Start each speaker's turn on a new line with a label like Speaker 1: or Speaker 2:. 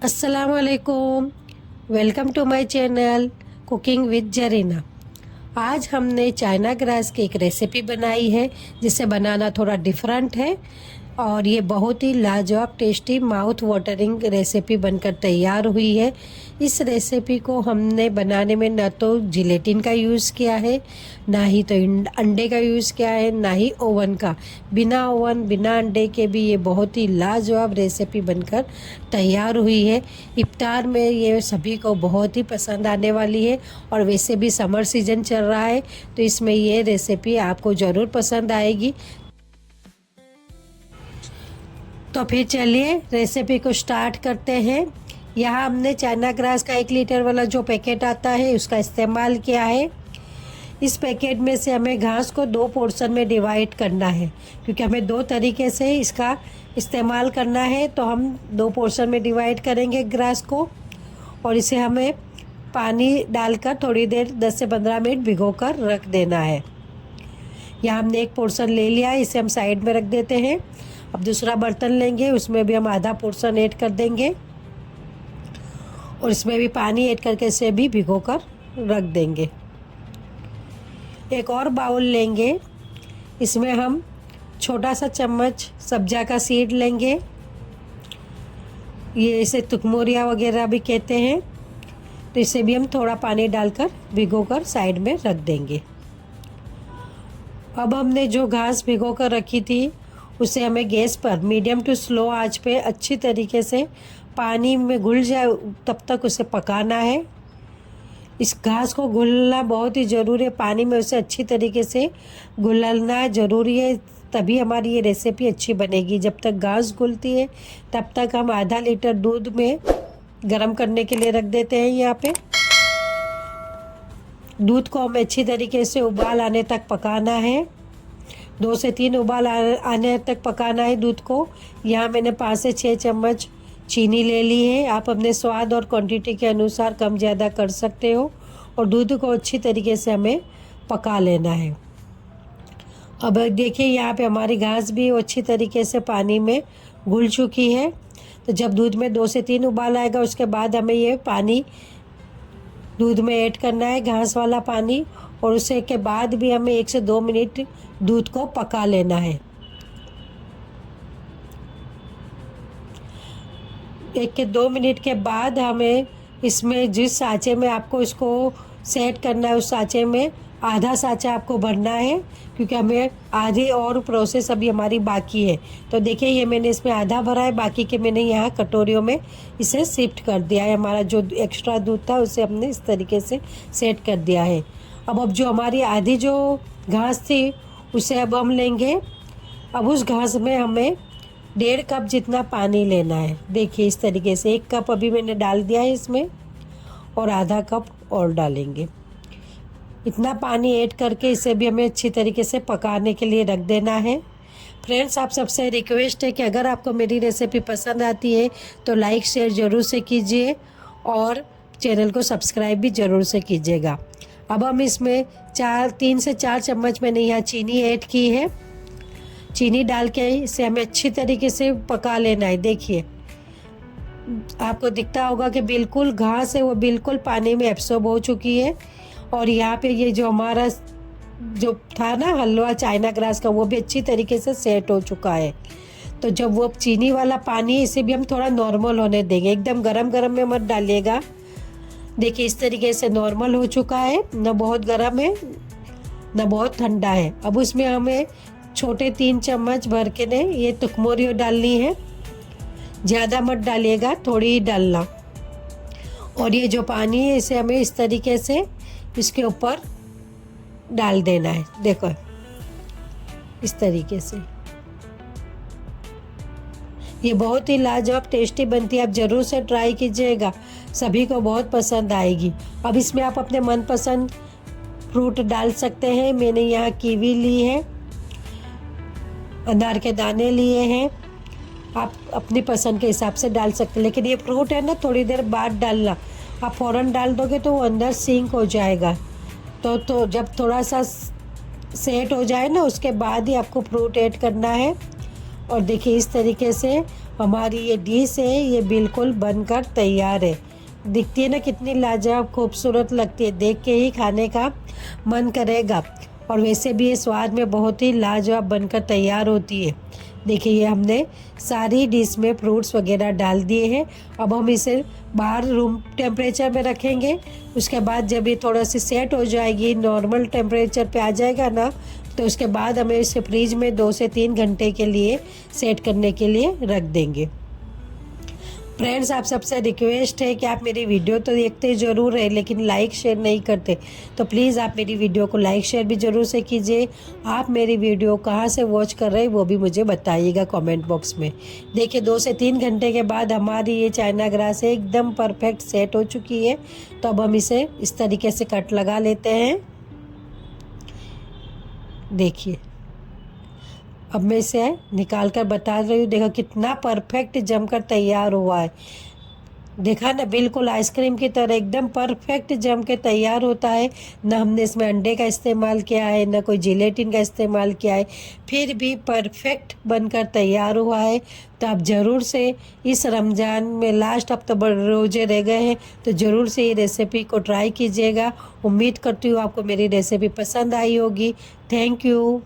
Speaker 1: अस्सलामुअलैकुम। Welcome to my channel cooking with Zarina. आज हमने चाइना ग्रास की एक रेसिपी बनाई है जिसे बनाना थोड़ा डिफरेंट है और ये बहुत ही लाजवाब टेस्टी माउथ वाटरिंग रेसिपी बनकर तैयार हुई है। इस रेसिपी को हमने बनाने में ना तो जिलेटिन का यूज़ किया है, ना ही तो अंडे का यूज़ किया है, ना ही ओवन का। बिना ओवन बिना अंडे के भी ये बहुत ही लाजवाब रेसिपी बनकर तैयार हुई है। इफ्तार में ये सभी को बहुत ही पसंद आने वाली है और वैसे भी समर सीज़न चल रहा है तो इसमें ये रेसिपी आपको ज़रूर पसंद आएगी। तो फिर चलिए रेसिपी को स्टार्ट करते हैं। यहाँ हमने चाइना ग्रास का 1 लीटर वाला जो पैकेट आता है उसका इस्तेमाल किया है। इस पैकेट में से हमें घास को 2 पोर्शन में डिवाइड करना है क्योंकि हमें 2 तरीके से इसका इस्तेमाल करना है, तो हम 2 पोर्शन में डिवाइड करेंगे ग्रास को और इसे हमें पानी डालकर थोड़ी देर 10 से 15 मिनट भिगो कर रख देना है। यहाँ हमने 1 पोर्शन ले लिया है, इसे हम साइड में रख देते हैं। अब दूसरा बर्तन लेंगे, उसमें भी हम आधा पोर्शन ऐड कर देंगे और इसमें भी पानी ऐड करके इसे भी भिगो कर रख देंगे। एक और बाउल लेंगे, इसमें हम छोटा सा चम्मच सब्जा का सीड लेंगे, ये इसे तुकमोरिया वगैरह भी कहते हैं, तो इसे भी हम थोड़ा पानी डालकर भिगो कर साइड में रख देंगे। अब हमने जो घास भिगो कर रखी थी उसे हमें गैस पर मीडियम टू स्लो आंच पे अच्छी तरीके से पानी में घुल जाए तब तक उसे पकाना है। इस घास को घुलना बहुत ही ज़रूरी है, पानी में उसे अच्छी तरीके से घुलना ज़रूरी है, तभी हमारी ये रेसिपी अच्छी बनेगी। जब तक घास घुलती है तब तक हम आधा लीटर दूध में गरम करने के लिए रख देते हैं। यहाँ पे दूध को हमें अच्छी तरीके से उबाल आने तक पकाना है, 2 से 3 उबाल आने तक पकाना है दूध को। यहाँ मैंने 5 से 6 चम्मच चीनी ले ली है, आप अपने स्वाद और क्वांटिटी के अनुसार कम ज़्यादा कर सकते हो और दूध को अच्छी तरीके से हमें पका लेना है। अब देखिए यहाँ पे हमारी घास भी अच्छी तरीके से पानी में घुल चुकी है, तो जब दूध में 2 से 3 उबाल आएगा उसके बाद हमें ये पानी दूध में ऐड करना है, घास वाला पानी, और उसे के बाद भी हमें 1 से 2 मिनट दूध को पका लेना है। 1 के 2 मिनट के बाद हमें इसमें जिस साँचे में आपको इसको सेट करना है उस साँचे में आधा साँचा आपको भरना है, क्योंकि हमें आधी और प्रोसेस अभी हमारी बाकी है। तो देखिए ये मैंने इसमें आधा भरा है, बाकी के मैंने यहाँ कटोरियों में इसे शिफ्ट कर दिया है। हमारा जो एक्स्ट्रा दूध था उसे हमने इस तरीके से सेट कर दिया है। अब जो हमारी आधी जो घास थी उसे अब हम लेंगे। अब उस घास में हमें 1.5 कप जितना पानी लेना है। देखिए इस तरीके से 1 कप अभी मैंने डाल दिया है इसमें और आधा कप और डालेंगे। इतना पानी ऐड करके इसे भी हमें अच्छी तरीके से पकाने के लिए रख देना है। फ्रेंड्स, आप सबसे रिक्वेस्ट है कि अगर आपको मेरी रेसिपी पसंद आती है तो लाइक शेयर ज़रूर से कीजिए और चैनल को सब्सक्राइब भी ज़रूर से कीजिएगा। अब हम इसमें 3 से 4 चम्मच मैंने यहाँ चीनी ऐड की है। चीनी डाल के इसे हमें अच्छी तरीके से पका लेना है। देखिए आपको दिखता होगा कि बिल्कुल घास है वो बिल्कुल पानी में एब्सॉर्ब हो चुकी है और यहाँ पे ये जो हमारा जो था ना हलवा चाइना ग्रास का वो भी अच्छी तरीके से सेट हो चुका है। तो जब वो चीनी वाला पानी है इसे भी हम थोड़ा नॉर्मल होने देंगे, एकदम गरम गरम में मत डालिएगा। देखिए इस तरीके से नॉर्मल हो चुका है, ना बहुत गर्म है ना बहुत ठंडा है। अब उसमें हमें छोटे 3 चम्मच भर के ने ये तुकमोरियो डालनी है, ज़्यादा मत डालिएगा, थोड़ी ही डालना। और ये जो पानी है इसे हमें इस तरीके से इसके ऊपर डाल देना है। देखो इस तरीके से ये बहुत ही लाजवाब टेस्टी बनती है, आप ज़रूर से ट्राई कीजिएगा, सभी को बहुत पसंद आएगी। अब इसमें आप अपने मनपसंद फ्रूट डाल सकते हैं। मैंने यहाँ कीवी ली है, अनार के दाने लिए हैं, आप अपनी पसंद के हिसाब से डाल सकते हैं। लेकिन ये फ्रूट है ना थोड़ी देर बाद डालना, आप फ़ौरन डाल दोगे तो वो अंदर सिंक हो जाएगा। तो जब थोड़ा सा सेट हो जाए ना उसके बाद ही आपको फ्रूट ऐड करना है। और देखिए इस तरीके से हमारी ये डिश है ये बिल्कुल बनकर तैयार है। दिखती है ना कितनी लाजवाब खूबसूरत लगती है, देख के ही खाने का मन करेगा। और वैसे भी ये स्वाद में बहुत ही लाजवाब बनकर तैयार होती है। देखिए ये हमने सारी डिश में फ्रूट्स वगैरह डाल दिए हैं। अब हम इसे बाहर रूम टेम्परेचर में रखेंगे। उसके बाद जब ये थोड़ा सी सेट हो जाएगी, नॉर्मल टेम्परेचर पे आ जाएगा ना, तो उसके बाद हमें इसे फ्रिज में 2 से 3 घंटे के लिए सेट करने के लिए रख देंगे। फ्रेंड्स, आप सबसे रिक्वेस्ट है कि आप मेरी वीडियो तो देखते ज़रूर है लेकिन लाइक शेयर नहीं करते, तो प्लीज़ आप मेरी वीडियो को लाइक शेयर भी ज़रूर से कीजिए। आप मेरी वीडियो कहाँ से वॉच कर रहे हैं वो भी मुझे बताइएगा कमेंट बॉक्स में। देखिए 2 से 3 घंटे के बाद हमारी ये चाइना ग्रास एकदम परफेक्ट सेट हो चुकी है। तो अब हम इसे इस तरीके से कट लगा लेते हैं। देखिए अब मैं इसे निकाल कर बता रही हूँ। देखो कितना परफेक्ट जमकर तैयार हुआ है। देखा ना, बिल्कुल आइसक्रीम की तरह एकदम परफेक्ट जम के तैयार होता है। ना हमने इसमें अंडे का इस्तेमाल किया है, ना कोई जिलेटिन का इस्तेमाल किया है, फिर भी परफेक्ट बनकर तैयार हुआ है। तो आप ज़रूर से इस रमज़ान में लास्ट अब तो रोज़े रह गए हैं, तो ज़रूर से ये रेसिपी को ट्राई कीजिएगा। उम्मीद करती हूँ आपको मेरी रेसिपी पसंद आई होगी। Thank you.